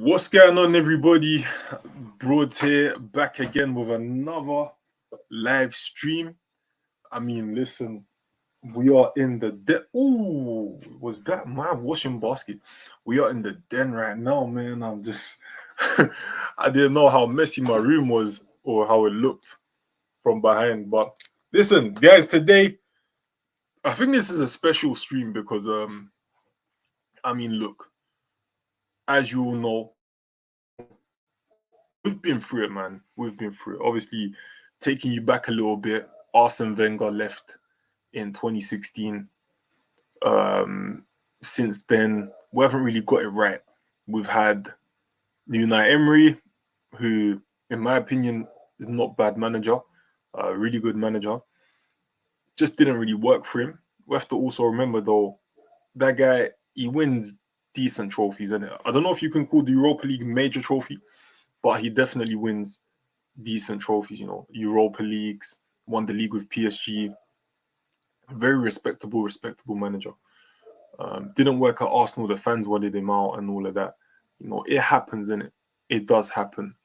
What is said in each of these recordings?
What's going on, everybody? Broads here, back again with another live stream. Listen, we are in the den. Ooh, was that my washing basket? We are in the den right now, man. I didn't know how messy my room was or how it looked from behind. But listen, guys, today I think this is a special stream because look, as you all know, we've been through it, man. We've been through it. Obviously, taking you back a little bit, Arsene Wenger left in 2016. Since then, we haven't really got it right. We've had Unai Emery, who, in my opinion, is not bad manager, a really good manager. Just didn't really work for him. We have to also remember, though, that guy, he wins decent trophies. And I don't know if you can call the Europa League major trophy, but he definitely wins decent trophies, Europa Leagues, won the league with PSG. Very respectable manager. Didn't work at Arsenal, the fans wanted him out and all of that. It happens, innit? It does happen.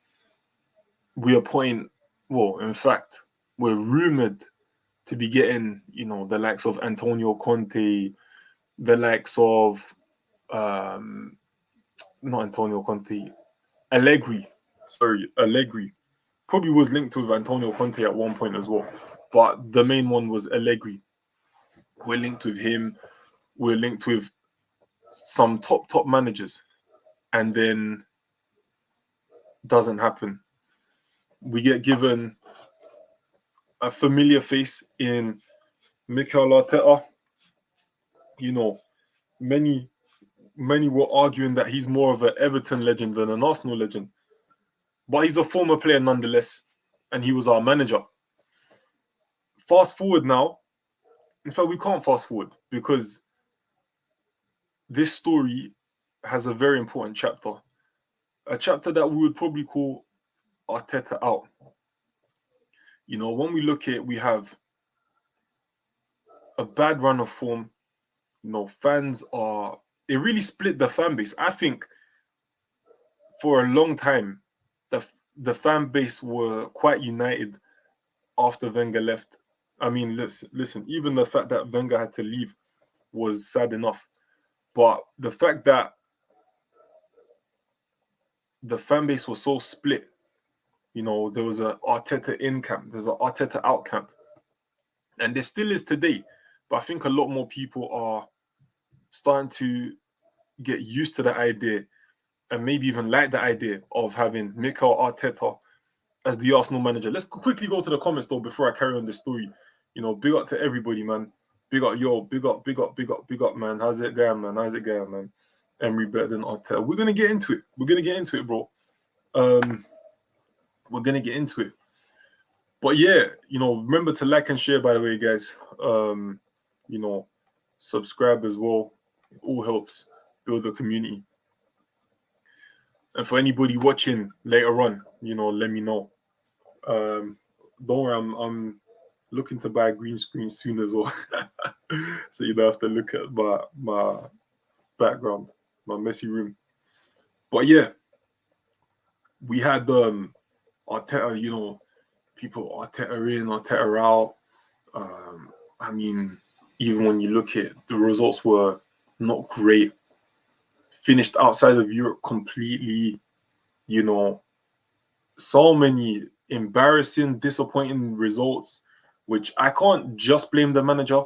We appoint, in fact, we're rumoured to be getting, the likes of Antonio Conte, the likes of, not Antonio Conte, Allegri. Probably was linked with Antonio Conte at one point as well. But the main one was Allegri. We're linked with him. We're linked with some top managers. And then doesn't happen. We get given a familiar face in Mikel Arteta. Many were arguing that he's more of an Everton legend than an Arsenal legend. But he's a former player nonetheless. And he was our manager. Fast forward now. In fact, we can't fast forward because this story has a very important chapter. A chapter that we would probably call Arteta out. When we look at it, we have a bad run of form. Fans are... It really split the fan base. I think for a long time, the fan base were quite united after Wenger left. Listen, even the fact that Wenger had to leave was sad enough. But the fact that the fan base was so split, there was an Arteta in camp, there's an Arteta out camp. And there still is today. But I think a lot more people are starting to get used to the idea and maybe even like the idea of having Mikel Arteta as the Arsenal manager. Let's quickly go to the comments, though, before I carry on the story. Big up to everybody, man. Big up, man. How's it going, man? Emery better than Arteta. We're going to get into it. Bro. We're going to get into it. But yeah, remember to like and share, by the way, guys. Subscribe as well. It all helps build the community. And for anybody watching later on, let me know. Don't worry, I'm looking to buy a green screen soon as well. So you don't have to look at my background, my messy room. But yeah, we had Arteta, people Arteta in, Arteta out. Even when you look at the results were not great. Finished outside of Europe completely, so many embarrassing, disappointing results, which I can't just blame the manager.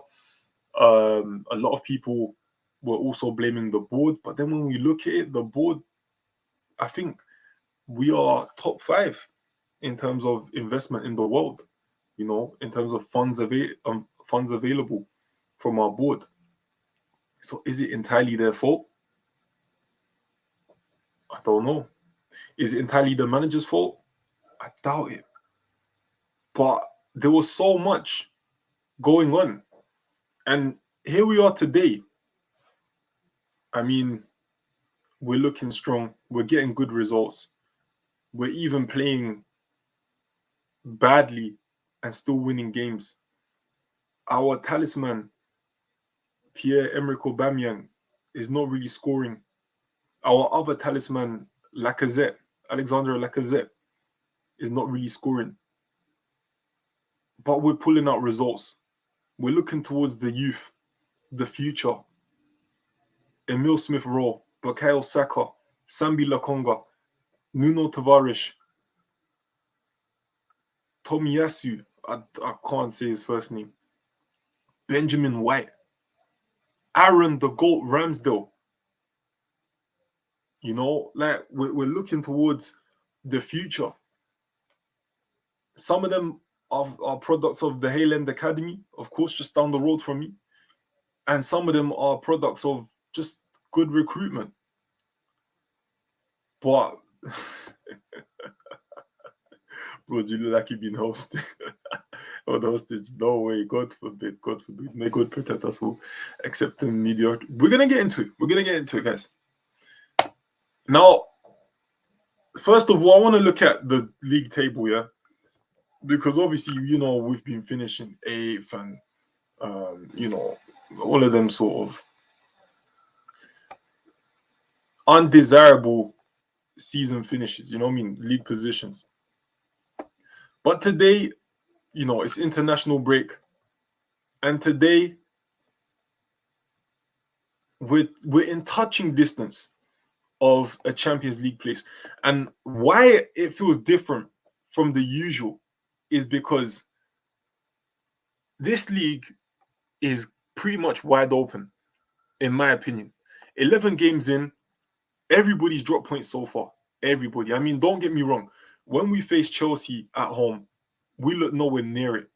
A lot of people were also blaming the board. But then when we look at it, the board, I think we are top 5 in terms of investment in the world, in terms of funds available from our board. So is it entirely their fault? I don't know. Is it entirely the manager's fault? I doubt it. But there was so much going on. And here we are today. We're looking strong. We're getting good results. We're even playing badly and still winning games. Our talisman, Pierre-Emerick Aubameyang, is not really scoring. Our other talisman, Lacazette, Alexander Lacazette, is not really scoring. But we're pulling out results. We're looking towards the youth, the future. Emil Smith-Rowe, Bukayo Saka, Sambi Lokonga, Nuno Tavares, Tomiyasu, I can't say his first name, Benjamin White, Aaron the GOAT Ramsdale. You know, like we're looking towards the future. Some of them are products of the Hayland Academy, of course, just down the road from me. And some of them are products of just good recruitment. But, bro, do you look like you've been hosted? Or the hostage? No way. God forbid. God forbid. May God protect us all, except the mediocre. We're going to get into it. Guys. Now, first of all, I want to look at the league table, yeah? Because obviously, you know, we've been finishing 8th and, you know, all of them sort of undesirable season finishes, you know what I mean? League positions. But today, you know, it's international break. And today, we're in touching distance of a Champions League place. And why it feels different from the usual is because this league is pretty much wide open, in my opinion. 11 games in, everybody's dropped points so far. Everybody. I mean, don't get me wrong. When we faced Chelsea at home, we looked nowhere near it.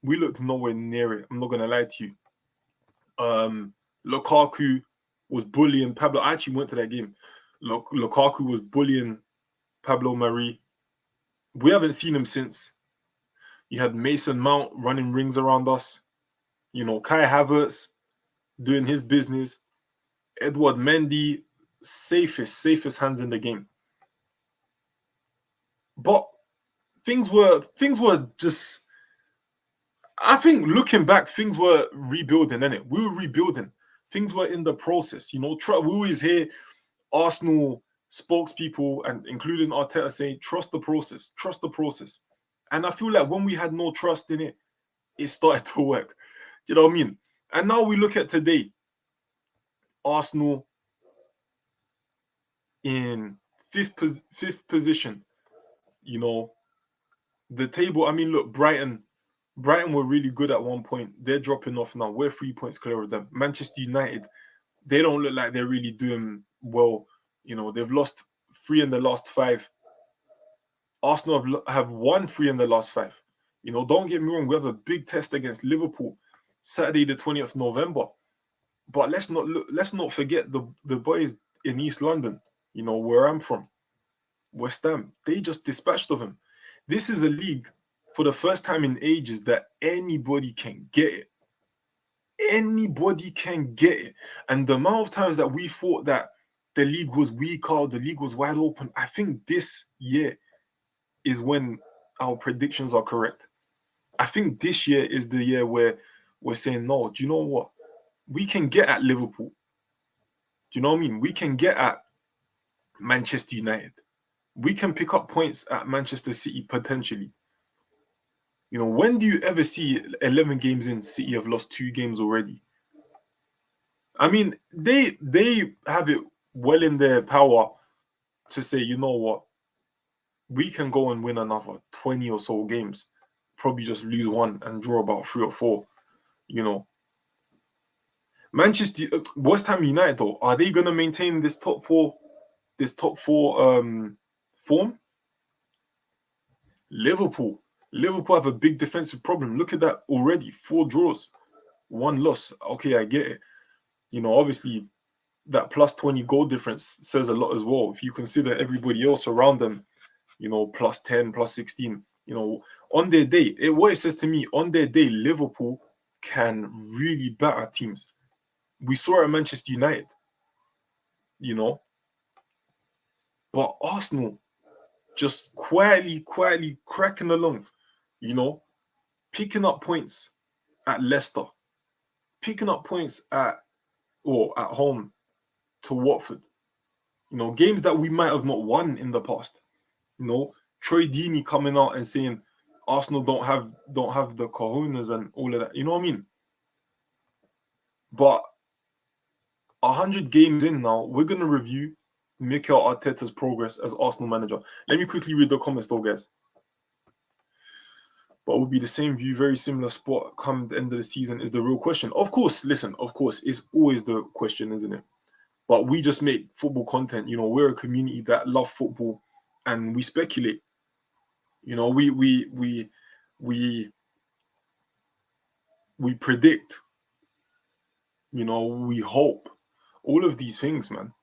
I'm not going to lie to you. Lukaku was bullying Pablo. I actually went to that game. Lukaku was bullying Pablo Mari. We haven't seen him since. You had Mason Mount running rings around us. You know, Kai Havertz doing his business. Edward Mendy, safest hands in the game. But things were just. I think looking back, things were rebuilding, innit? We were rebuilding. Things were in the process. You know, we always hear Arsenal spokespeople and including Arteta saying, trust the process, trust the process. And I feel like when we had no trust in it, it started to work. Do you know what I mean? And now we look at today, Arsenal in fifth position. You know, the table, I mean, look, Brighton were really good at one point. They're dropping off now. We're 3 points clear of them. Manchester United, they don't look like they're really doing well. You know, they've lost 3 in the last 5. Arsenal have won 3 in the last 5. You know, don't get me wrong. We have a big test against Liverpool Saturday, the 20th of November. But let's not forget the boys in East London. You know where I'm from, West Ham. They just dispatched of him. This is a league for the first time in ages that anybody can get it. Anybody can get it. And the amount of times that we thought that the league was weaker, the league was wide open, I think this year is when our predictions are correct. I think this year is the year where we're saying, no, do you know what? We can get at Liverpool. Do you know what I mean? We can get at Manchester United. We can pick up points at Manchester City potentially. You know, when do you ever see 11 games in, City have lost 2 games already? I mean, they have it well in their power to say, you know what, we can go and win another 20 or so games, probably just lose 1 and draw about 3 or 4, you know. West Ham United though, are they going to maintain this top 4 form? Liverpool have a big defensive problem. Look at that already. 4 draws, 1 loss. Okay, I get it. You know, obviously that plus 20 goal difference says a lot as well. If you consider everybody else around them, you know, plus 10, plus 16, you know, on their day, what it says to me, on their day, Liverpool can really batter teams. We saw it at Manchester United, you know. But Arsenal just quietly cracking along, you know, picking up points at Leicester, picking up points at home to Watford. Games that we might have not won in the past. Troy Deeney coming out and saying Arsenal don't have the cojones and all of that. You know what I mean? But 100 games in now, we're gonna review Mikel Arteta's progress as Arsenal manager. Let me quickly read the comments though, guys. But it will be the same view, very similar spot come the end of the season is the real question. Of course, listen, of course, it's always the question, isn't it? But we just make football content. We're a community that love football and we speculate. We predict. We hope. All of these things, man.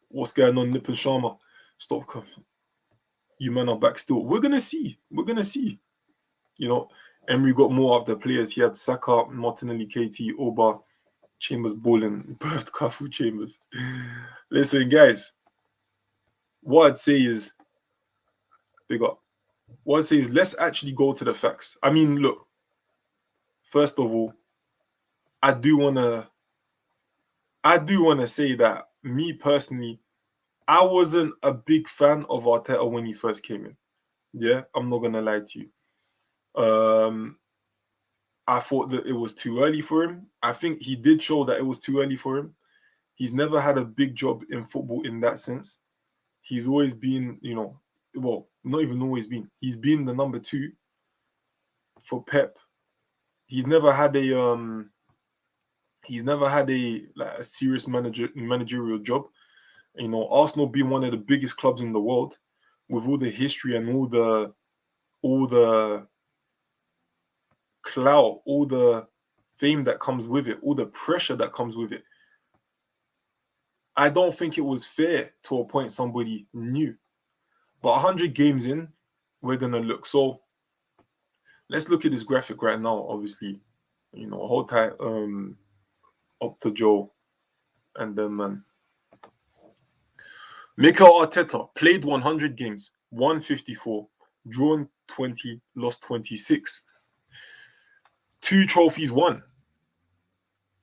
What's going on, Nip and Sharma? Stop. You men are back still. We're gonna see. Emery got more of the players. He had Saka, Martinelli, KT, Oba, Chambers, Bolin, birthed Kafu Chambers. Listen, guys. What I'd say is, big up. What I'd say is, let's actually go to the facts. I mean, look. First of all, I do wanna say that me personally, I wasn't a big fan of Arteta when he first came in. Yeah, I'm not gonna lie to you. I thought that it was too early for him. I think he did show that it was too early for him. He's never had a big job in football in that sense. He's always been, well, not even always been. He's been the number 2 for Pep. He's never had a like a serious managerial job. Arsenal being one of the biggest clubs in the world, with all the history and all the clout, all the fame that comes with it, all the pressure that comes with it. I don't think it was fair to appoint somebody new. But 100 games in, we're gonna look. So let's look at this graphic right now. Obviously, hold tight up to Joe, and then man. Mikel Arteta played 100 games, won 54, drawn 20, lost 26. 2 trophies won,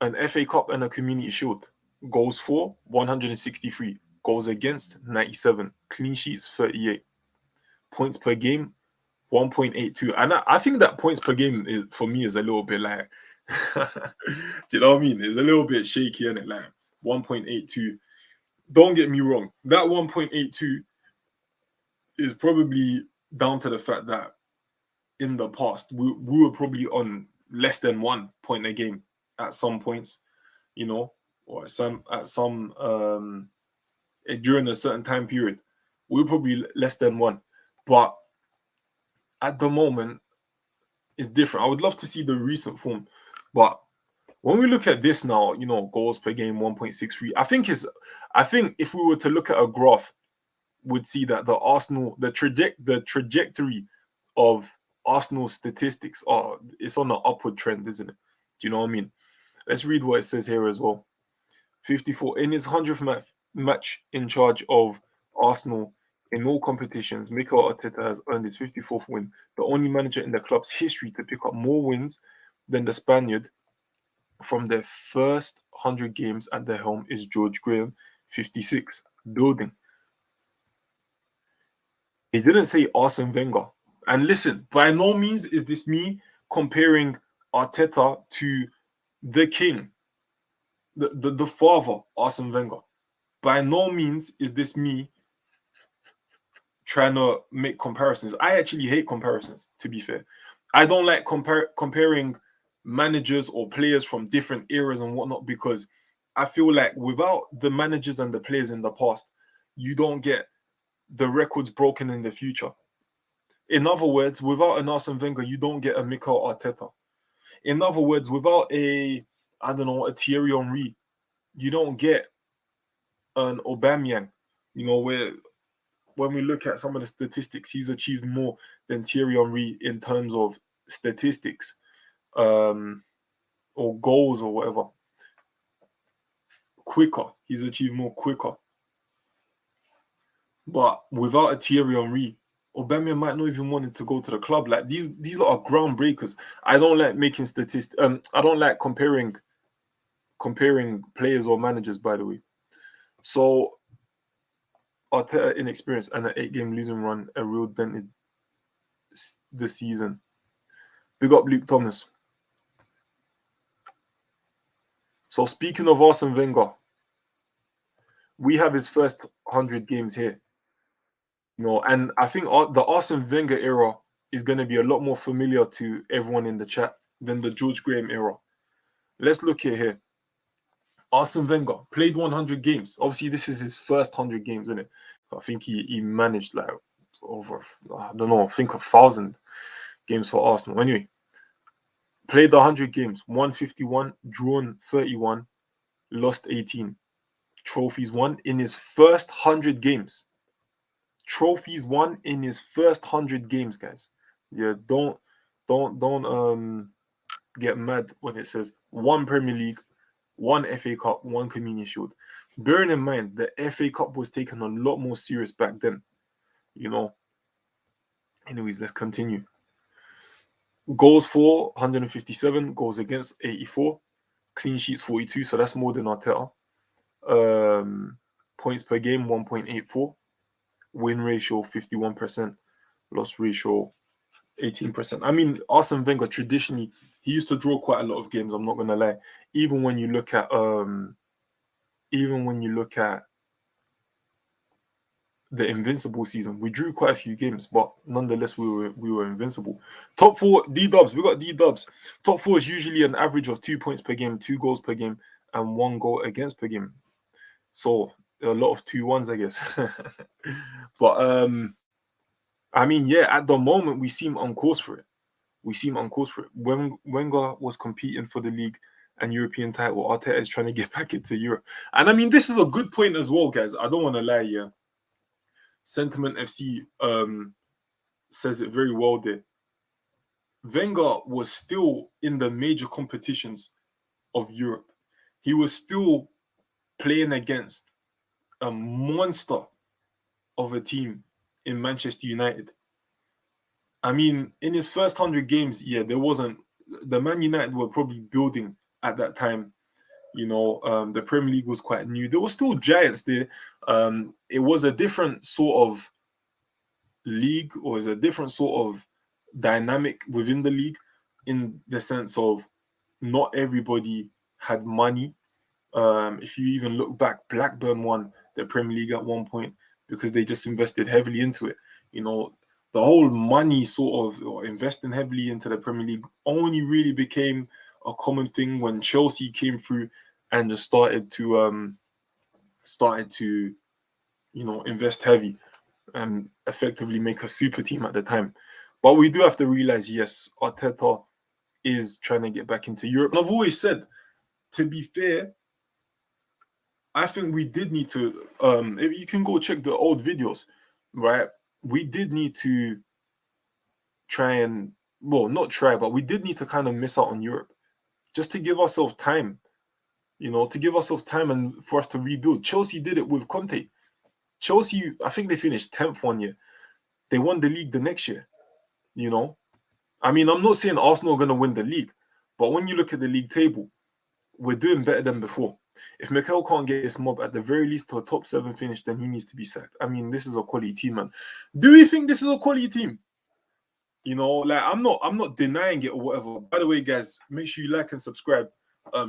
an FA Cup and a Community Shield. Goals for 163, goals against 97, clean sheets 38, points per game 1.82. And I think that points per game for me is a little bit like, do you know what I mean? It's a little bit shaky, isn't it? Like 1.82. Don't get me wrong, that 1.82 is probably down to the fact that in the past we were probably on less than 1 point a game at some points, or at some during a certain time period. We were probably less than 1. But at the moment, it's different. I would love to see the recent form. But when we look at this now, goals per game 1.63. I think if we were to look at a graph, we'd see that the trajectory of Arsenal statistics it's on an upward trend, isn't it? Do you know what I mean? Let's read what it says here as well. 54 in his 100th match in charge of Arsenal in all competitions. Mikel Arteta has earned his 54th win, the only manager in the club's history to pick up more wins than the Spaniard from their first 100 games at the helm is George Graham, 56. Building. He didn't say Arsene Wenger. And listen, by no means is this me comparing Arteta to the king, the father, Arsene Wenger. By no means is this me trying to make comparisons. I actually hate comparisons, to be fair. I don't like comparing managers or players from different eras and whatnot, because I feel like without the managers and the players in the past, you don't get the records broken in the future. In other words, without an Arsene Wenger, you don't get a Mikel Arteta. In other words, without a Thierry Henry, you don't get an Aubameyang. Where when we look at some of the statistics, he's achieved more than Thierry Henry in terms of statistics, or goals or whatever. Quicker, he's achieved more quicker. But without a Thierry Henry, Aubameyang might not even want to go to the club. Like these are groundbreakers. I don't like making statistics. I don't like comparing players or managers, by the way. So Arteta inexperienced and an 8-game losing run a real dented the season. Big up Luke Thomas. So speaking of Arsene Wenger, we have his first 100 games here. And I think the Arsene Wenger era is going to be a lot more familiar to everyone in the chat than the George Graham era. Let's look here. Arsene Wenger played 100 games. Obviously, this is his first 100 games, isn't it? I think he managed like over, I don't know, I think 1,000 games for Arsenal. Anyway, played 100 games, won 51, drawn 31, lost 18. Trophies won in his first 100 games. Trophies won in his first 100 games, guys. Yeah, don't get mad when it says one Premier League, one FA Cup, one Community Shield. Bearing in mind the FA Cup was taken a lot more serious back then. Anyways, let's continue. Goals for 157, goals against 84, clean sheets 42, so that's more than Arteta. Points per game 1.84, win ratio 51%, loss ratio 18%. I mean, Arsene Wenger traditionally he used to draw quite a lot of games. I'm not gonna lie. Even when you look at the Invincible season, we drew quite a few games, but nonetheless we were invincible. Top four D-dubs. We got D-dubs. Top four is usually an average of 2 points per game, 2 goals per game, and 1 goal against per game. So a lot of 2-1s, I guess. But I mean, yeah, at the moment we seem on course for it. When Wenger was competing for the league and European title, Arteta is trying to get back into Europe. And I mean, this is a good point as well, guys. I don't want to lie, yeah. Sentiment FC says it very well there. Wenger was still in the major competitions of Europe. He was still playing against a monster of a team in Manchester United. I mean, in his first 100 games, yeah, there wasn't. The Man United were probably building at that time. The Premier League was quite new. There were still giants there. It was a different sort of league, or is a different sort of dynamic within the league, in the sense of not everybody had money. If you even look back, Blackburn won the Premier League at one point because they just invested heavily into it. The whole money sort of, or investing heavily into the Premier League, only really became a common thing when Chelsea came through and just started to invest heavy and effectively make a super team at the time. But we do have to realize, yes, Arteta is trying to get back into Europe. And I've always said, to be fair, I think we did need to, if you can go check the old videos, right? We did need to try and, well, not try, but we did need to kind of miss out on Europe just to give ourselves time, and for us to rebuild. Chelsea did it with Conte. Chelsea, I think they finished 10th one year. They won the league the next year, I mean, I'm not saying Arsenal are going to win the league, but when you look at the league table, we're doing better than before. If Mikel can't get his mob at the very least to a top 7 finish, then he needs to be sacked. I mean, this is a quality team, man. Do we think this is a quality team? I'm not denying it or whatever. By the way, guys, make sure you like and subscribe.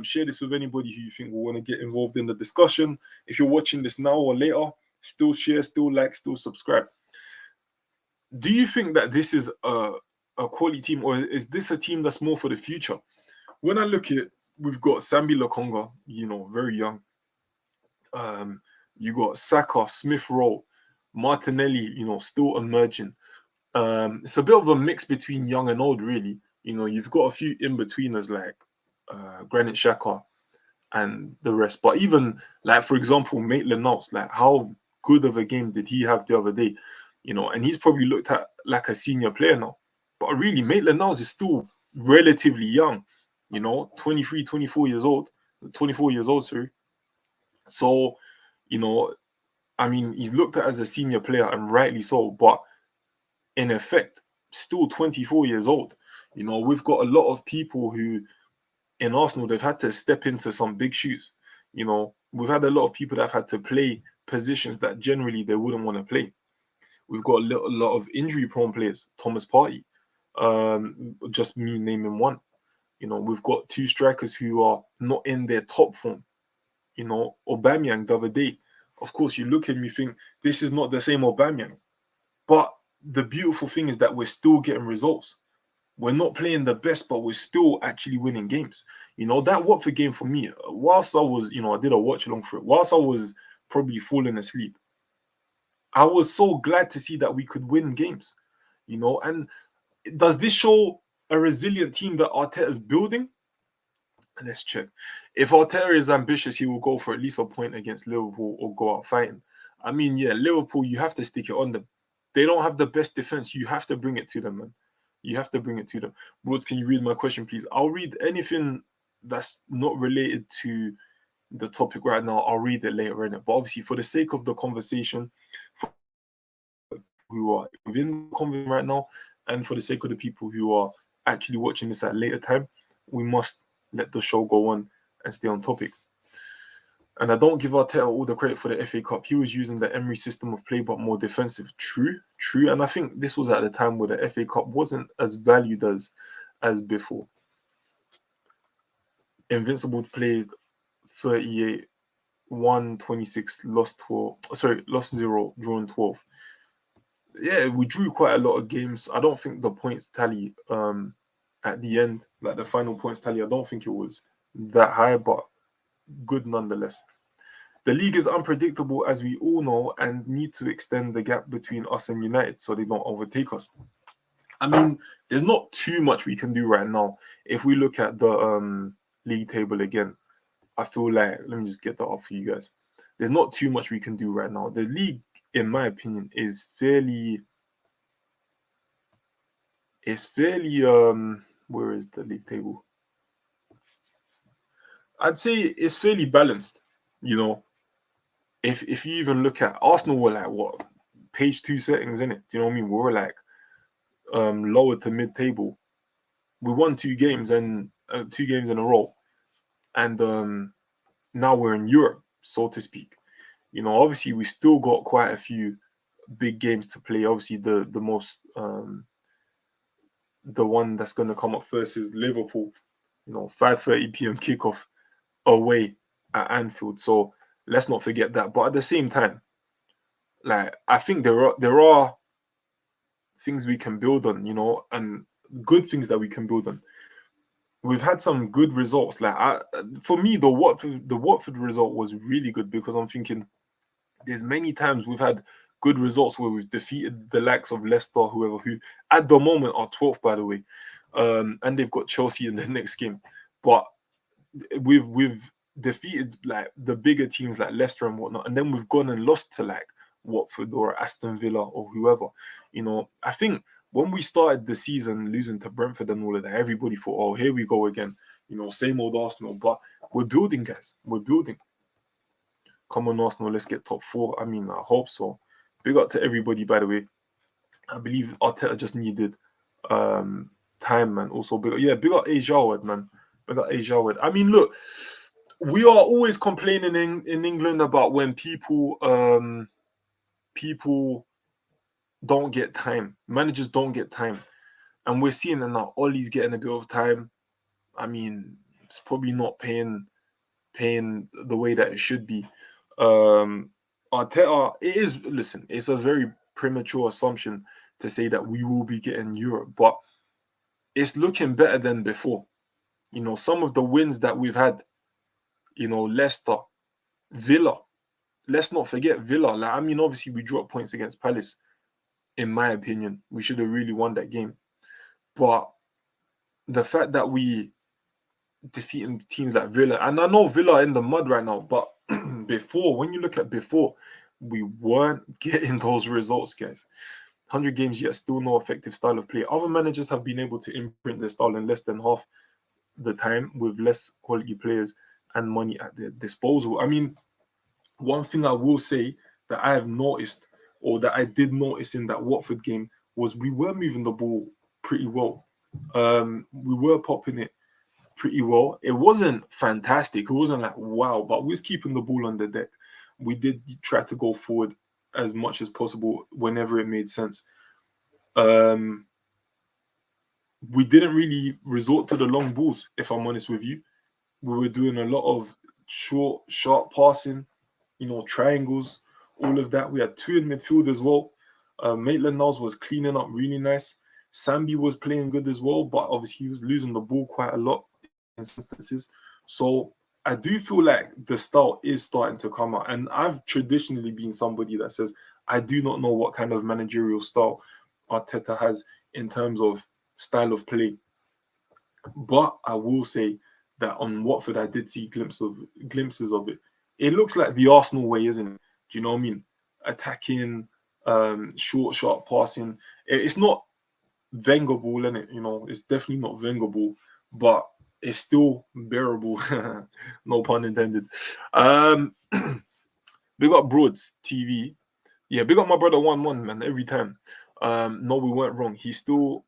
Share this with anybody who you think will want to get involved in the discussion. If you're watching this now or later, still share, still like, still subscribe. Do you think that this is a quality team, or is this a team that's more for the future? When I look at it, we've got Sambi Lokonga, very young. You got Saka, Smith Rowe, Martinelli, still emerging. It's a bit of a mix between young and old, really. You've got a few in-betweeners like Granit Xhaka and the rest. But even, like, for example, Maitland-Niles, like, how good of a game did he have the other day? And he's probably looked at like a senior player now. But really, Maitland-Niles is still relatively young, 23, 24 years old. 24 years old, sorry. So, I mean, he's looked at as a senior player, and rightly so. But in effect, still 24 years old. We've got a lot of people who, in Arsenal, they've had to step into some big shoes. We've had a lot of people that have had to play positions that generally they wouldn't want to play. We've got a lot of injury-prone players. Thomas Partey, just me naming one. We've got two strikers who are not in their top form. Aubameyang the other day. Of course, you look at him, you think this is not the same Aubameyang. But the beautiful thing is that we're still getting results. We're not playing the best, but we're still actually winning games. That Watford game for me, whilst I was, I did a watch along for it, whilst I was probably falling asleep, I was so glad to see that we could win games, and does this show a resilient team that Arteta is building? Let's check. If Arteta is ambitious, he will go for at least a point against Liverpool or go out fighting. I mean, yeah, Liverpool, you have to stick it on them. They don't have the best defense. You have to bring it to them, man. You have to bring it to them. Broads, can you read my question, please? I'll read anything that's not related to the topic right now. I'll read it later in it. But obviously, for the sake of the conversation, for who are within the conversation right now, and for the sake of the people who are actually watching this at a later time, we must let the show go on and stay on topic. And I don't give Arteta all the credit for the FA Cup. He was using the Emery system of play, but more defensive. True. And I think this was at the time where the FA Cup wasn't as valued as before. Invincible played 38, won 26, lost 12. Sorry, lost 0, drawn 12. Yeah, we drew quite a lot of games. I don't think the points tally at the end, like the final points tally, I don't think it was that high, but good nonetheless. The league is unpredictable, as we all know, and need to extend the gap between us and United so they don't overtake us. I mean, there's not too much we can do right now. If we look at the league table again, I feel like, let me just get that up for you guys. There's not too much we can do right now. The league, in my opinion, is fairly where is the league table? I'd say it's fairly balanced, If you even look at Arsenal, were like what, page 2 settings in it? Do you know what I mean? We're like lower to mid-table. We won 2 games in a row, and now we're in Europe, so to speak. Obviously we still got quite a few big games to play. Obviously the most the one that's going to come up first is Liverpool. 5:30 p.m. kickoff away at Anfield. So let's not forget that. But at the same time, like, I think there are things we can build on, and good things that we can build on. We've had some good results. Like, for me, the Watford result was really good, because I'm thinking there's many times we've had good results where we've defeated the likes of Leicester, who at the moment are 12th, by the way, and they've got Chelsea in the next game. But we've defeated like the bigger teams like Leicester and whatnot, and then we've gone and lost to like Watford or Aston Villa or whoever. I think when we started the season losing to Brentford and all of that, everybody thought, oh, here we go again, same old Arsenal. But we're building, guys. We're building. Come on, Arsenal, let's get top 4. I mean, I hope so. Big up to everybody, by the way. I believe Arteta just needed time, man. Also, big up A. Jarwood, man. Big up A. Jarwood. I mean, look, we are always complaining in England about when people don't get time. Managers don't get time. And we're seeing that now. Ollie's getting a bit of time. I mean, it's probably not paying the way that it should be. Arteta, it's a very premature assumption to say that we will be getting Europe, but it's looking better than before. Some of the wins that we've had, Leicester, Villa. Let's not forget Villa. Like, I mean, obviously we dropped points against Palace. In my opinion, we should have really won that game. But the fact that we defeating teams like Villa, and I know Villa are in the mud right now, but when you look at before, we weren't getting those results, guys. 100 games yet still no effective style of play. Other managers have been able to imprint their style in less than half the time with less quality players and money at their disposal. I mean, one thing I will say that I have noticed, or that I did notice in that Watford game, was we were moving the ball pretty well. We were popping it pretty well. It wasn't fantastic. It wasn't like wow, but we was keeping the ball on the deck. we did try to go forward as much as possible whenever it made sense. Um, we didn't really resort to the long balls, if I'm honest with you. We were doing a lot of short, sharp passing, triangles, all of that. We had two in midfield as well. Maitland-Niles was cleaning up really nice. Sambi was playing good as well, but obviously he was losing the ball quite a lot in instances. So I do feel like the style is starting to come out. And I've traditionally been somebody that says, I do not know what kind of managerial style Arteta has in terms of style of play. But I will say that on Watford, I did see glimpses of it. It looks like the Arsenal way, isn't it? Do you know what I mean? Attacking, short, sharp passing. It's not Wenger ball, isn't it? It's definitely not Wenger ball, but it's still bearable. No pun intended. Big up Broads TV. Yeah, big up my brother 1-1, man, every time. No, we weren't wrong. He's still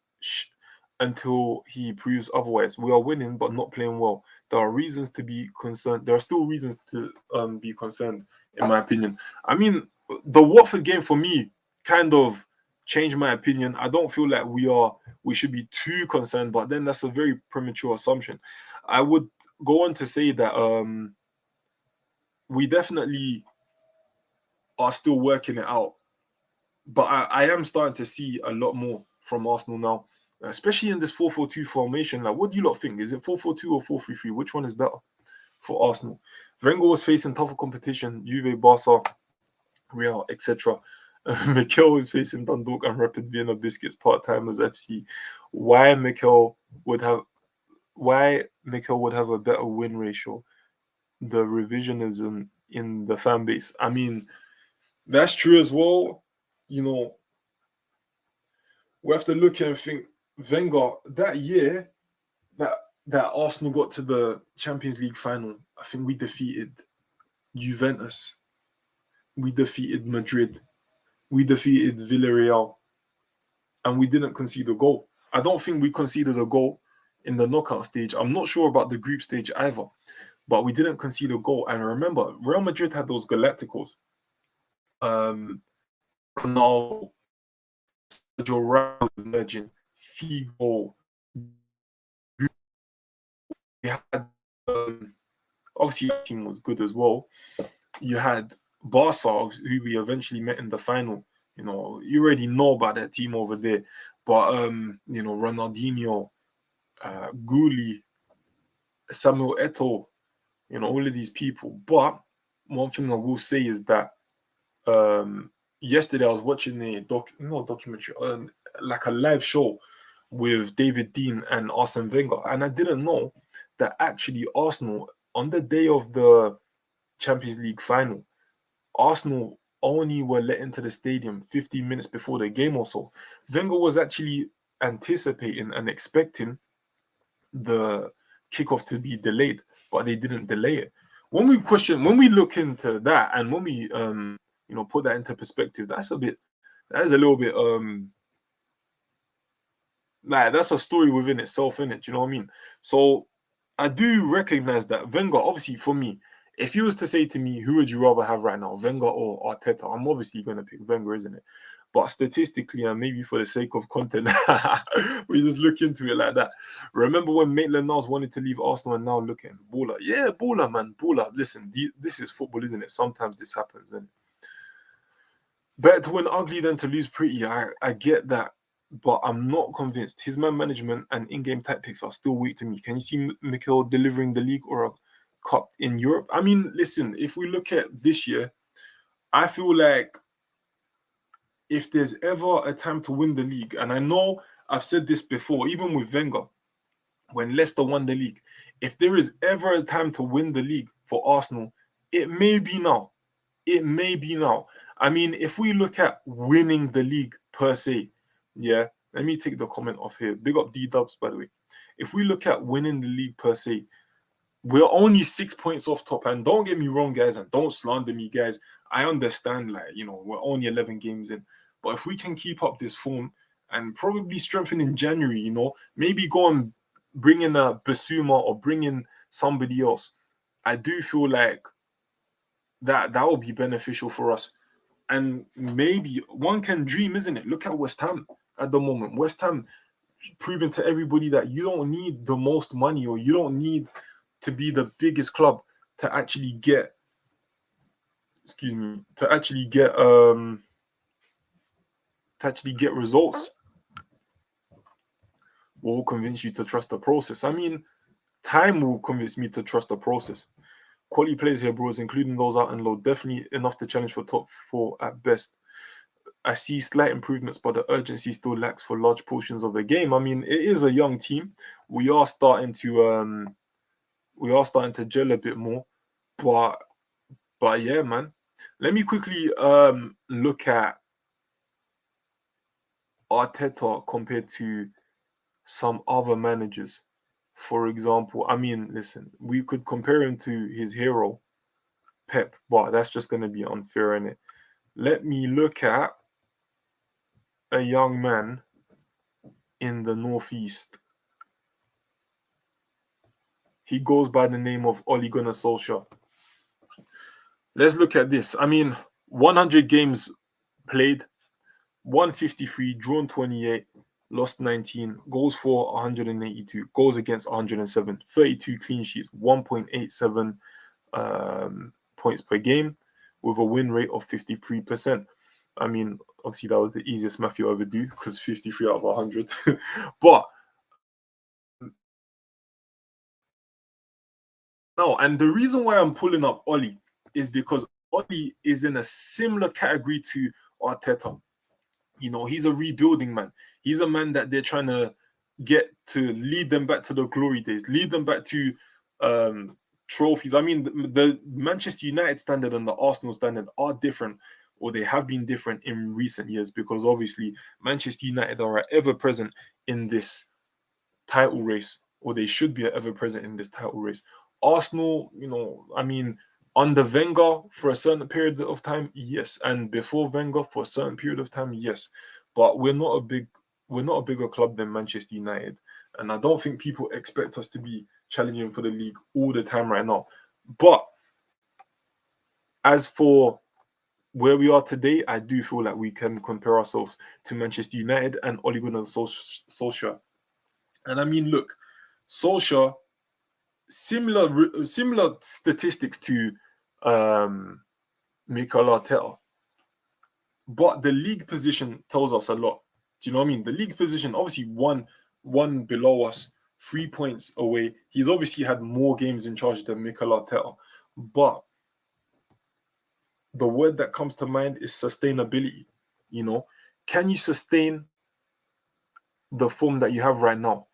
until he proves otherwise. We are winning, but not playing well. There are reasons to be concerned. There are still reasons to be concerned, in my opinion. I mean, the Watford game for me kind of changed my opinion. I don't feel like we should be too concerned, but then that's a very premature assumption. I would go on to say that we definitely are still working it out. But I am starting to see a lot more from Arsenal now, especially in this 4-4-2 formation. Like, what do you lot think? Is it 4-4-2 or 4-3-3? Which one is better for Arsenal? Wenger was facing tougher competition, Juve, Barca, Real, etc. Mikel is facing Dundalk and Rapid Vienna Biscuits part-timers FC. Why Mikel would have a better win ratio? The revisionism in the fan base. I mean, that's true as well. We have to look and think Wenger that year that Arsenal got to the Champions League final. I think we defeated Juventus, we defeated Madrid, we defeated Villarreal, and we didn't concede a goal. I don't think we conceded a goal in the knockout stage. I'm not sure about the group stage either, but we didn't concede a goal. And remember, Real Madrid had those Galacticos. Ronaldo, Sergio Ramos emerging, Figo. We had obviously that team was good as well. You had Barca, who we eventually met in the final. You already know about that team over there. But Ronaldinho, Gulli, Samuel Eto'o, all of these people. But one thing I will say is that yesterday I was watching a documentary, like a live show with David Dean and Arsene Wenger, and I didn't know that actually Arsenal, on the day of the Champions League final, Arsenal only were let into the stadium 15 minutes before the game or so. Wenger was actually anticipating and expecting the kickoff to be delayed, but they didn't delay it. When we look into that, and when we put that into perspective, that is a little bit like that's a story within itself, innit? Do you know what I mean? So I do recognize that Wenger, obviously, for me, if you was to say to me, who would you rather have right now, Wenger or Arteta? I'm obviously going to pick Wenger, isn't it? But statistically, and maybe for the sake of content, we just look into it like that. Remember when Maitland-Niles wanted to leave Arsenal and now look at him? Baller. Yeah, baller, man. Baller. Listen, this is football, isn't it? Sometimes this happens. Isn't it? Better to win ugly than to lose pretty. I get that. But I'm not convinced. His man management and in-game tactics are still weak to me. Can you see Mikel delivering the league or a cup in Europe? I mean, listen, if we look at this year, I feel like if there's ever a time to win the league, and I know I've said this before, even with Wenger, when Leicester won the league, if there is ever a time to win the league for Arsenal, it may be now. It may be now. I mean, if we look at winning the league per se, yeah, let me take the comment off here. Big up D-Dubs, by the way. If we look at winning the league per se, we're only 6 points off top. And don't get me wrong, guys, and don't slander me, guys. I understand, we're only 11 games in. But if we can keep up this form and probably strengthen in January, maybe go and bring in a Basuma or bring in somebody else, I do feel like that will be beneficial for us. And maybe one can dream, isn't it? Look at West Ham at the moment. West Ham proving to everybody that you don't need the most money, or you don't need to be the biggest club to actually get, excuse me, to actually get results. Will convince you to trust the process. I mean, time will convince me to trust the process. Quality players here, bros, including those out and low, definitely enough to challenge for top four at best. I see slight improvements, but the urgency still lacks for large portions of the game. I mean, it is a young team. We are starting to gel a bit more, but yeah, man. Let me quickly look at Arteta compared to some other managers. For example, I mean, listen, we could compare him to his hero, Pep, but that's just going to be unfair, innit? Let me look at a young man in the Northeast. He goes by the name of Ole Gunnar Solskjaer. Let's look at this. I mean, 100 games played, 153, drawn 28, lost 19, goals for 182, goals against 107, 32 clean sheets, 1.87 points per game, with a win rate of 53%. I mean, obviously that was the easiest math you'll ever do, because 53 out of 100. But no, and the reason why I'm pulling up Oli is because Oli is in a similar category to Arteta. You know, he's a rebuilding man. He's a man that they're trying to get to lead them back to the glory days, lead them back to trophies. I mean, the Manchester United standard and the Arsenal standard are different, or they have been different in recent years, because obviously Manchester United are ever present in this title race, or they should be ever present in this title race. Arsenal, you know, I mean, under Wenger for a certain period of time, yes, and before Wenger for a certain period of time, yes. But we're not a bigger club than Manchester United, and I don't think people expect us to be challenging for the league all the time right now. But as for where we are today, I do feel like we can compare ourselves to Manchester United and Ole Gunnar Solskjaer. And I mean, look, Solskjaer, similar statistics to Mikel Arteta, but the league position tells us a lot. Do you know what I mean? The league position, obviously one below us, 3 points away. He's obviously had more games in charge than Mikel Arteta, but the word that comes to mind is sustainability. You know, can you sustain the form that you have right now?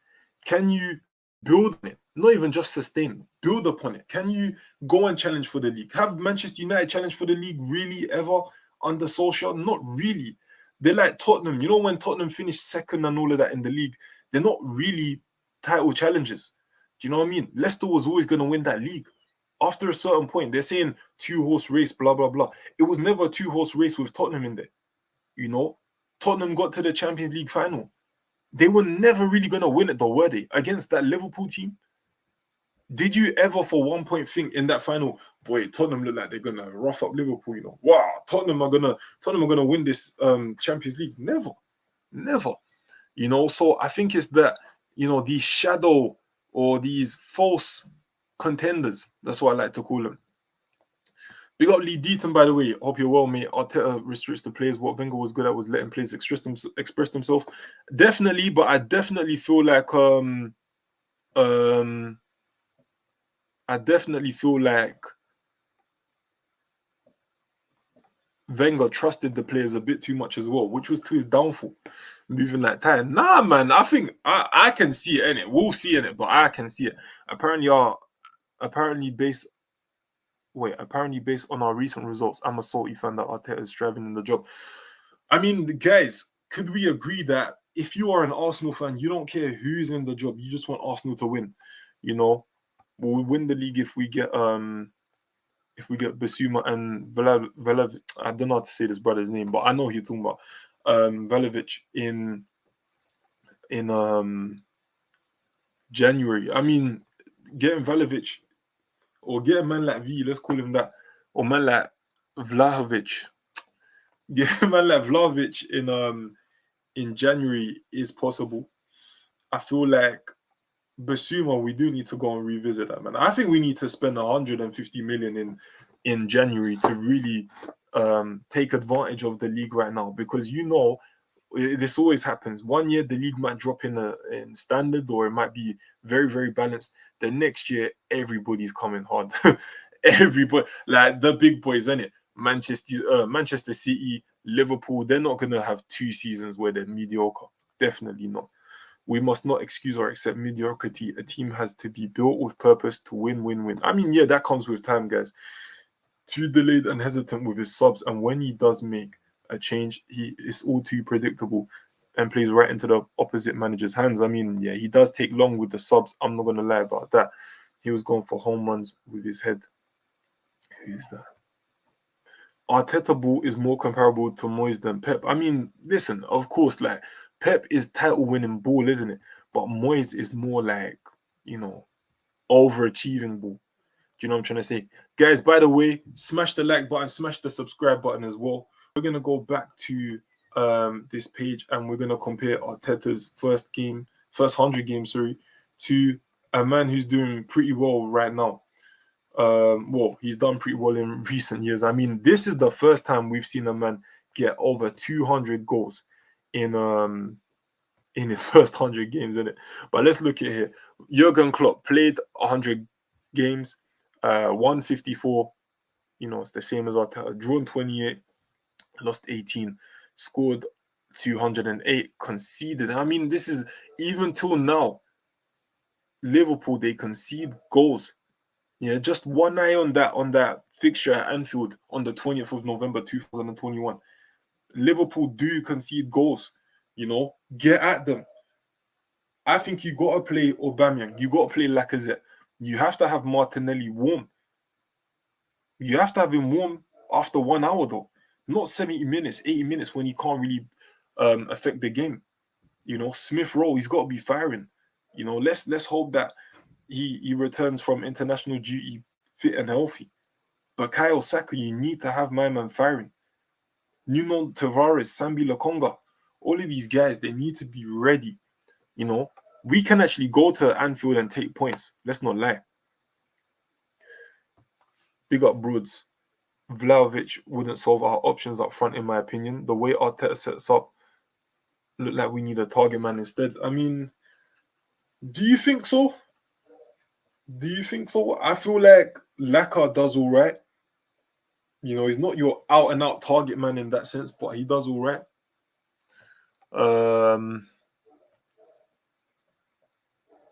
Can you build on it? Not even just sustain, build upon it. Can you go and challenge for the league? Have Manchester United challenge for the league really ever under Solskjaer? Not really. They're like Tottenham. You know, when Tottenham finished second and all of that in the league, they're not really title challengers. Do you know what I mean? Leicester was always going to win that league. After a certain point, they're saying two-horse race, blah, blah, blah. It was never a two-horse race with Tottenham in there. You know, Tottenham got to the Champions League final. They were never really going to win it, though, were they? Against that Liverpool team. Did you ever, for 1 point, think in that final, boy, Tottenham look like they're gonna rough up Liverpool? You know, wow, Tottenham are gonna win this Champions League? Never, never. You know, so I think it's that, you know, these shadow or these false contenders. That's what I like to call them. Big up Lee Deaton, by the way. Hope you're well, mate. Arteta restricts the players. What Wenger was good at was letting players express themselves. Definitely, but I definitely feel like I definitely feel like Wenger trusted the players a bit too much as well, which was to his downfall. Moving that time. Nah, man, I think I can see it in it. We'll see in it, but I can see it. Apparently based on our recent results, I'm a salty fan that Arteta is striving in the job. I mean, guys, could we agree that if you are an Arsenal fan, you don't care who's in the job, you just want Arsenal to win? You know, we'll win the league if we get Basuma and Velev. I don't know how to say this brother's name, but I know who you're talking about. Velevic in January. I mean, getting Velevic or get a man like V, let's call him that, or man like Vlahovic. Yeah, man like Vlahovic in January is possible. I feel like Basuma, we do need to go and revisit that, man. I think we need to spend 150 million in January to really take advantage of the league right now, because this always happens. One year the league might drop in standard, or it might be very very balanced. The next year everybody's coming hard. Everybody, like the big boys, in it. Manchester City, Liverpool, they're not gonna have 2 seasons where they're mediocre. Definitely not. We must not excuse or accept mediocrity. A team has to be built with purpose to win, win, win. I mean, yeah, that comes with time, guys. Too delayed and hesitant with his subs, and when he does make a change, he is all too predictable and plays right into the opposite manager's hands. I mean, yeah, he does take long with the subs. I'm not gonna lie about that. He was going for home runs with his head. Who's that? Arteta ball is more comparable to Moyes than Pep. I mean, listen, of course, like Pep is title winning ball, isn't it? But Moyes is more like, you know, overachieving ball. Do you know what I'm trying to say? Guys, by the way, smash the like button, smash the subscribe button as well. We're gonna go back to this page, and we're gonna compare Arteta's first 100 games, sorry, to a man who's doing pretty well right now. Well, he's done pretty well in recent years. I mean, this is the first time we've seen a man get over 200 goals in his first 100 games, in it. But let's look at here. Jurgen Klopp played 100 games, 154. You know, it's the same as Arteta. Drawn 28, lost 18, scored 208, conceded. I mean, this is even till now. Liverpool, they concede goals. Yeah, just one eye on that fixture at Anfield on the 20th of November 2021. Liverpool do concede goals. You know, get at them. I think you got to play Aubameyang. You got to play Lacazette. You have to have Martinelli warm. You have to have him warm after 1 hour, though. Not 70 minutes, 80 minutes when he can't really affect the game. You know, Smith Rowe, he's got to be firing. You know, let's hope that he returns from international duty fit and healthy. But Kyle Saka, you need to have my man firing. Nuno Tavares, Sambi Lokonga, all of these guys, they need to be ready. You know, we can actually go to Anfield and take points. Let's not lie. Big up Broods. Vlahovic wouldn't solve our options up front, in my opinion. The way Arteta sets up, look like we need a target man instead. I mean, do you think so? Do you think so? I feel like Laka does all right. You know, he's not your out and out target man in that sense, but he does all right.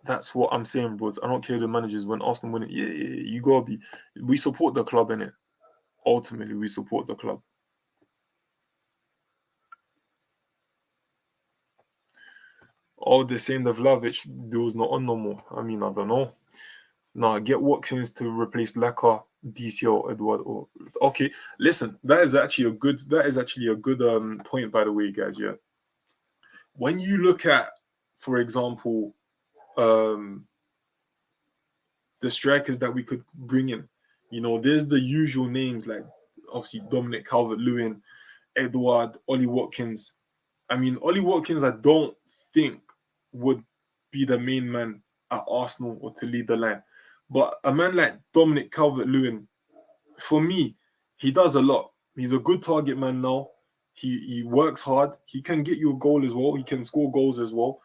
That's what I'm saying, bros. I don't care the managers when Arsenal win it. Yeah, you gotta be. We support the club, innit? Ultimately, we support the club. Oh, they're saying the Vlahovic deal's not on no more. I mean, I don't know. Nah, get Watkins to replace Laka, DCL, Edward. Or okay, listen, that is actually a good point, by the way, guys. Yeah, when you look at, for example, the strikers that we could bring in, you know, there's the usual names like obviously Dominic Calvert-Lewin, Edward, Ollie Watkins. I mean, Ollie Watkins, I don't think would be the main man at Arsenal or to lead the line. But a man like Dominic Calvert-Lewin, for me, he does a lot. He's a good target man now. He works hard. He can get you a goal as well. He can score goals as well.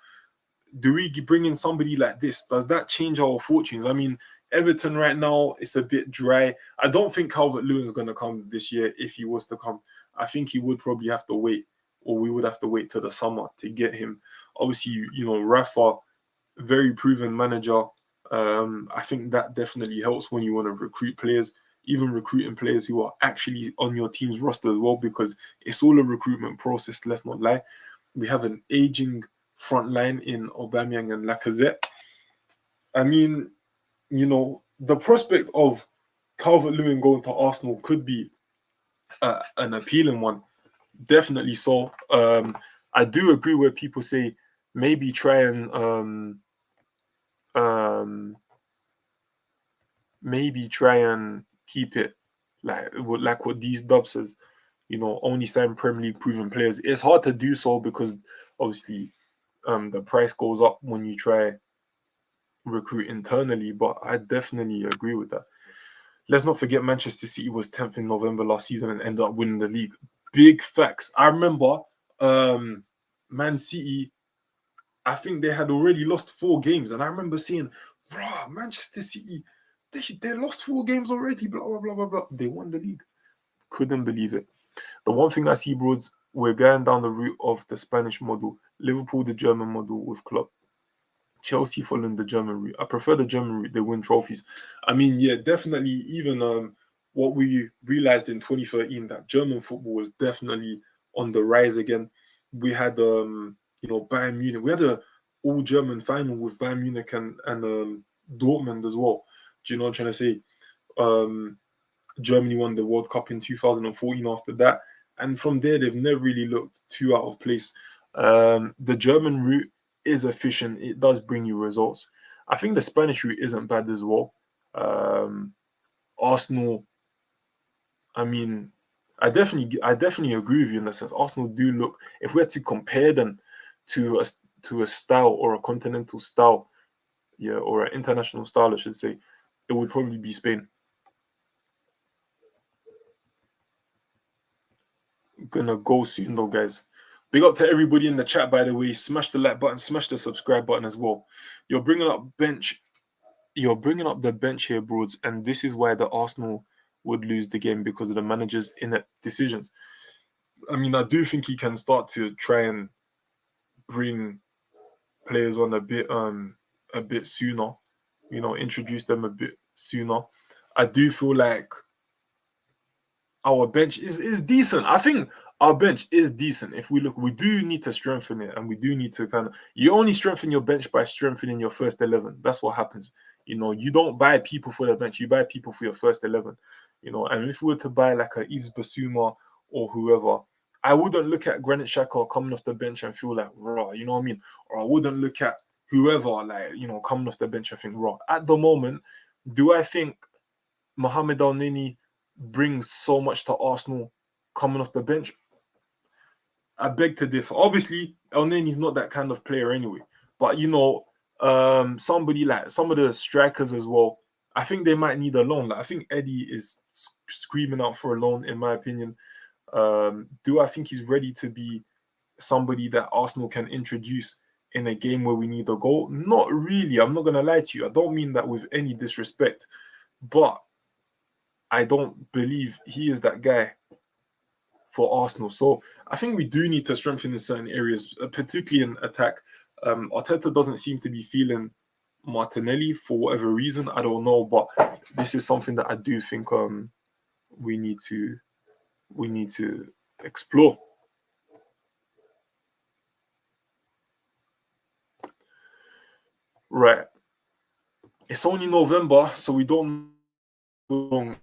Do we bring in somebody like this? Does that change our fortunes? I mean, Everton right now, it's a bit dry. I don't think Calvert-Lewin is going to come this year if he was to come. I think he would probably have to wait, or we would have to wait till the summer to get him. Obviously, you know, Rafa, very proven manager. I think that definitely helps when you want to recruit players, even recruiting players who are actually on your team's roster as well, because it's all a recruitment process, let's not lie. We have an aging front line in Aubameyang and Lacazette. I mean, you know, the prospect of Calvert-Lewin going to Arsenal could be an appealing one. Definitely so. I do agree where people say maybe try and maybe try and keep it like what these dubs says, only sign Premier League proven players. It's hard to do so because obviously the price goes up when you try recruit internally, but I definitely agree with that. Let's not forget Manchester City was 10th in November last season and ended up winning the league. Big facts. I remember Man City, I think they had already lost 4 games, and I remember seeing, Manchester City, they lost 4 games already, blah, blah, blah, blah, blah. They won the league. Couldn't believe it. The one thing I see, bros, we're going down the route of the Spanish model, Liverpool, the German model with Klopp. Chelsea following the German route. I prefer the German route. They win trophies. I mean, yeah, definitely. Even what we realized in 2013 that German football was definitely on the rise again. We had Bayern Munich. We had a all German final with Bayern Munich and Dortmund as well. Do you know what I'm trying to say? Um, Germany won the World Cup in 2014 after that. And from there, they've never really looked too out of place. The German route is efficient. It does bring you results. I think the Spanish route isn't bad as well. Arsenal, I mean, I definitely agree with you in the sense. Arsenal do look, if we had to compare them to a style or a continental style, yeah, or an international style, I should say, it would probably be Spain. Gonna go soon though, guys. Big up to everybody in the chat, by the way. Smash the like button, smash the subscribe button as well. You're bringing up bench. You're bringing up the bench here, Broads, and this is why the Arsenal would lose the game because of the manager's inept decisions. I mean, I do think he can start to try and bring players on a bit sooner. Introduce them a bit sooner. I do feel like our bench is decent. I think our bench is decent. If we look, we do need to strengthen it, and we do need to you only strengthen your bench by strengthening your first 11. That's what happens. You don't buy people for the bench, you buy people for your first 11. And if we were to buy like a Yves Basuma or whoever, I wouldn't look at Granit Xhaka coming off the bench and feel like raw, you know what I mean? Or I wouldn't look at whoever like coming off the bench and think raw. At the moment, do I think Mohamed El Nini brings so much to Arsenal coming off the bench? I beg to differ. Obviously, El Neni's not that kind of player anyway. But somebody like some of the strikers as well, I think they might need a loan. Like I think Eddie is screaming out for a loan, in my opinion. Do I think he's ready to be somebody that Arsenal can introduce in a game where we need a goal? Not really. I'm not gonna lie to you. I don't mean that with any disrespect, but I don't believe he is that guy for Arsenal. So I think we do need to strengthen in certain areas, particularly in attack. Arteta doesn't seem to be feeling Martinelli for whatever reason. I don't know, but this is something that I do think we need to explore. Right. It's only November, so we don't long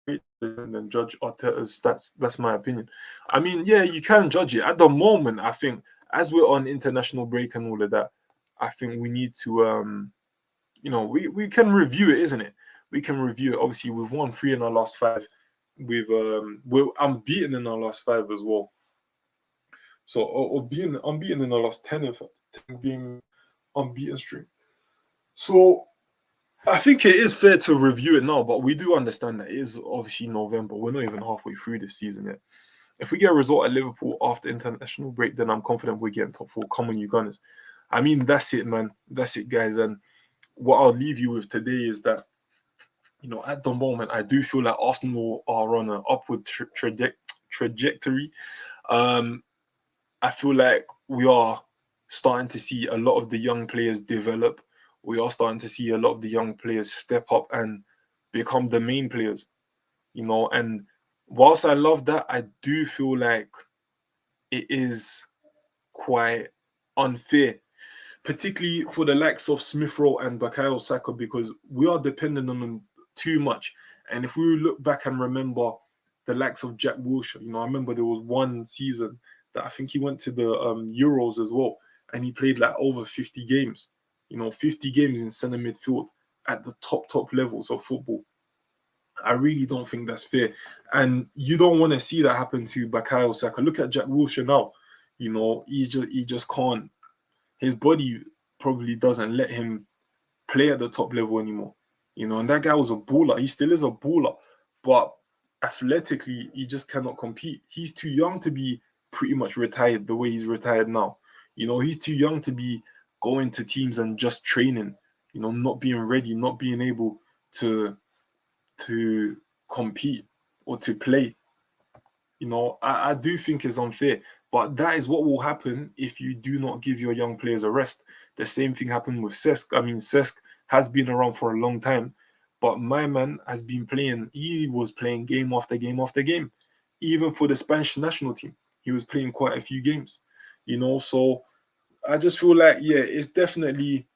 and then judge Arteta's stats. That's my opinion. I mean, yeah, you can judge it. At the moment, I think as we're on international break and all of that, I think we need to we can review it, isn't it? We can review it. Obviously, we've won 3 in our last 5. We're unbeaten in our last 5 as well. So or being unbeaten in our last 10, in fact, 10 game unbeaten streak. So I think it is fair to review it now, but we do understand that it is obviously November. We're not even halfway through this season yet. If we get a result at Liverpool after international break, then I'm confident we're getting top 4. Come on, you Gunners. I mean, that's it, man. That's it, guys. And what I'll leave you with today is that, at the moment, I do feel like Arsenal are on an upward trajectory. I feel like we are starting to see a lot of the young players develop. We are starting to see a lot of the young players step up and become the main players, and whilst I love that, I do feel like it is quite unfair, particularly for the likes of Smith Rowe and Bukayo Saka, because we are dependent on them too much. And if we look back and remember the likes of Jack Wilshere, I remember there was one season that I think he went to the Euros as well, and he played like over 50 games, 50 games in centre midfield at the top levels of football. I really don't think that's fair. And you don't want to see that happen to Bukayo Saka. Look at Jack Wilshere now. You know, he just can't. His body probably doesn't let him play at the top level anymore. You know, and that guy was a baller. He still is a baller, but athletically, he just cannot compete. He's too young to be pretty much retired the way he's retired now. You know, he's too young to be going to teams and just training. You know, not being ready, not being able to to compete or to play. You know, I do think it's unfair, but that is what will happen if you do not give your young players a rest. The same thing happened with Cesc. I mean, Cesc has been around for a long time, but my man has been playing. He was playing game after game after game, even for the Spanish national team. He was playing quite a few games. You know, so I just feel like yeah, it's definitely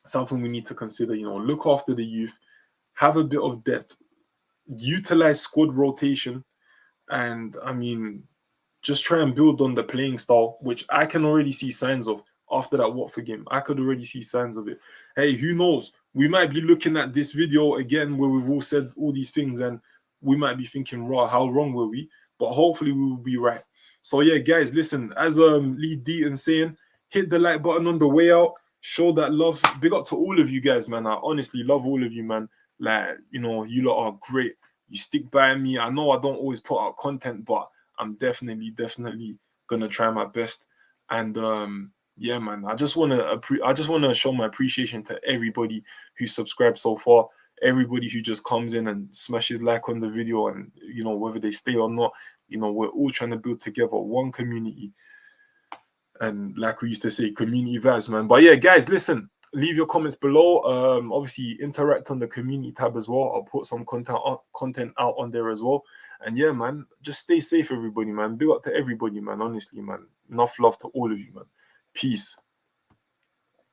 something we need to consider. You know, look after the youth, have a bit of depth, utilize squad rotation, and I mean, just try and build on the playing style, which I can already see signs of after that Watford game. I could already see signs of it. Hey, who knows? We might be looking at this video again where we've all said all these things and we might be thinking, raw, how wrong were we? But hopefully we will be right. So yeah, guys, listen, as Lee Deaton saying, hit the like button on the way out, show that love. Big up to all of you guys, man. I honestly love all of you, man. Like, you know, you lot are great. You stick by me. I know I don't always put out content, but I'm definitely gonna try my best. And yeah, man, I just wanna show my appreciation to everybody who subscribed so far, everybody who just comes in and smashes like on the video, and you know, whether they stay or not, you know, we're all trying to build together one community. And like we used to say, community vibes, man. But yeah, guys, listen, leave your comments below. Obviously interact on the community tab as well. I'll put some content out on there as well. And yeah, man, just stay safe, everybody, man. Big up to everybody, man. Honestly, man. Enough love to all of you, man. Peace.